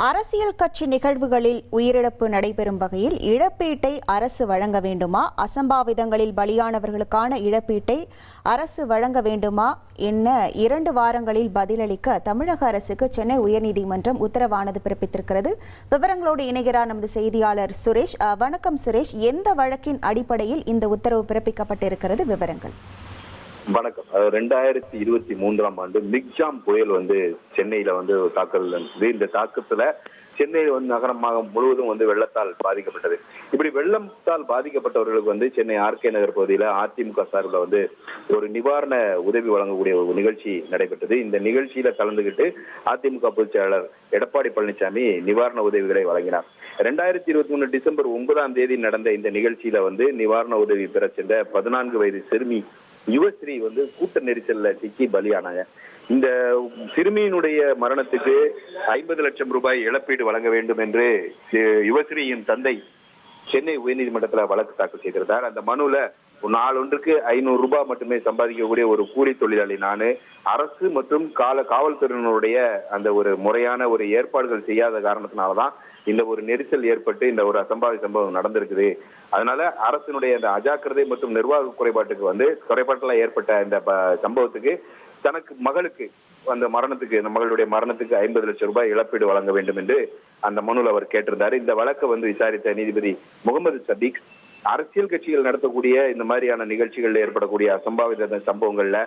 அரசியல் கட்சி நிகழ்வுகளில் உயிரிழப்பு நடைபெறும் வகையில் இழப்பீட்டை அரசு வழங்க வேண்டுமா? அசம்பாவிதங்களில் பலியானவர்களுக்கான இழப்பீட்டை அரசு வழங்க வேண்டுமா என்ன 2 வாரங்களில் பதிலளிக்க தமிழக அரசுக்கு சென்னை உயர்நீதிமன்றம் உத்தரவானது பிறப்பித்திருக்கிறது. விவரங்களோடு இணைகிறார் நமது செய்தியாளர் சுரேஷ். வணக்கம் சுரேஷ், எந்த வழக்கின் அடிப்படையில் இந்த உத்தரவு பிறப்பிக்கப்பட்டிருக்கிறது? விவரங்கள். வணக்கம். 2023ஆம் ஆண்டு மிக்ஜாம் புயல் சென்னையில தாக்குதல் இருந்தது. இந்த தாக்கத்துல சென்னை நகரமாக முழுவதும் வெள்ளத்தால் பாதிக்கப்பட்டது. இப்படி வெள்ளத்தால் பாதிக்கப்பட்டவர்களுக்கு சென்னை ஆர்கே நகர் பகுதியில அதிமுக சார்பில் ஒரு நிவாரண உதவி வழங்கக்கூடிய ஒரு நிகழ்ச்சி நடைபெற்றது. இந்த நிகழ்ச்சியில கலந்துகிட்டு அதிமுக பொதுச் செயலாளர் எடப்பாடி பழனிசாமி நிவாரண உதவிகளை வழங்கினார். 2023 டிசம்பர் 9ஆம் தேதி நடந்த இந்த நிகழ்ச்சியில நிவாரண உதவி பெற சென்ற 14 வயது சிறுமி யுவஸ்ரீ கூட்ட நெரிசல்ல சிக்கி பலியானாங்க. இந்த சிறுமியினுடைய மரணத்துக்கு 50 லட்சம் ரூபாய் இழப்பீடு வழங்க வேண்டும் என்று யுவஸ்ரீயின் தந்தை சென்னை உயர்நீதிமன்றத்தில் வழக்கு தாக்கல் செய்திருந்தார். அந்த மனுல நாளொன்றுக்கு 500 ரூபாய் மட்டுமே சம்பாதிக்கக்கூடிய ஒரு கூலி தொழிலாளி நானு, அரசு மற்றும் காவல்துறையினருடைய அந்த ஒரு முறையான ஒரு ஏற்பாடுகள் செய்யாத காரணத்தினாலதான் இந்த ஒரு நெரிசல் ஏற்பட்டு இந்த ஒரு அசம்பாவித சம்பவம் நடந்திருக்குது. அதனால அரசினுடைய அந்த அஜாக்கிரதை மற்றும் நிர்வாக குறைபாட்டில் ஏற்பட்ட இந்த சம்பவத்துக்கு தனக்கு மகளுக்கு அந்த மகளுடைய மரணத்துக்கு 50 லட்சம் ரூபாய் இழப்பீடு வழங்க வேண்டும் என்று அந்த மனுவில் அவர் கேட்டிருந்தாரு. இந்த வழக்கை விசாரித்த நீதிபதி முகமது சதீக் அரசியல் கட்சிகள் நடத்தக்கூடிய இந்த மாதிரியான நிகழ்ச்சிகளில் ஏற்படக்கூடிய அசம்பாவித சம்பவங்கள்ல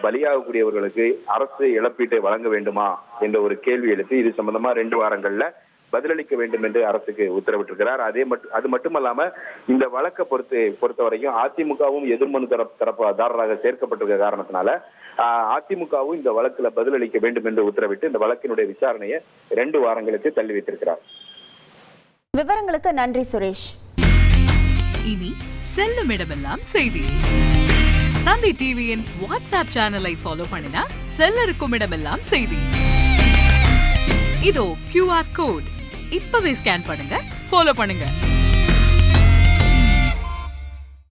பலியாகக்கூடியவர்களுக்கு அரசு இழப்பீட்டை வழங்க வேண்டுமா என்ற ஒரு கேள்வி எழுப்பி இது சம்பந்தமா 2 வாரங்கள்ல பதிலளிக்க வேண்டும் என்று அரசுக்கு உத்தரவிட்டிருக்கிறார். அது மட்டுமல்லாம இந்த வழக்கை பொறுத்த வரைக்கும் அதிமுகவும் எதிர்மனு தரப்புதாரராக சேர்க்கப்பட்டிருக்க காரணத்தினால அதிமுகவும் இந்த வழக்குல பதிலளிக்க வேண்டும் என்று உத்தரவிட்டு இந்த வழக்கினுடைய விசாரணையை 2 வாரங்களுக்கு தள்ளி வைத்திருக்கிறார். விவரங்களுக்கு நன்றி சுரேஷ். இனி செல்லும் இடமெல்லாம் செய்தி. தந்தி டிவியின் வாட்ஸ்அப் சேனலை ஃபாலோ பண்ணினா செல்ல இருக்கும் இடமெல்லாம் செய்தி. இதோ QR கோட் இப்பவே ஸ்கேன் பண்ணுங்க, ஃபாலோ பண்ணுங்க.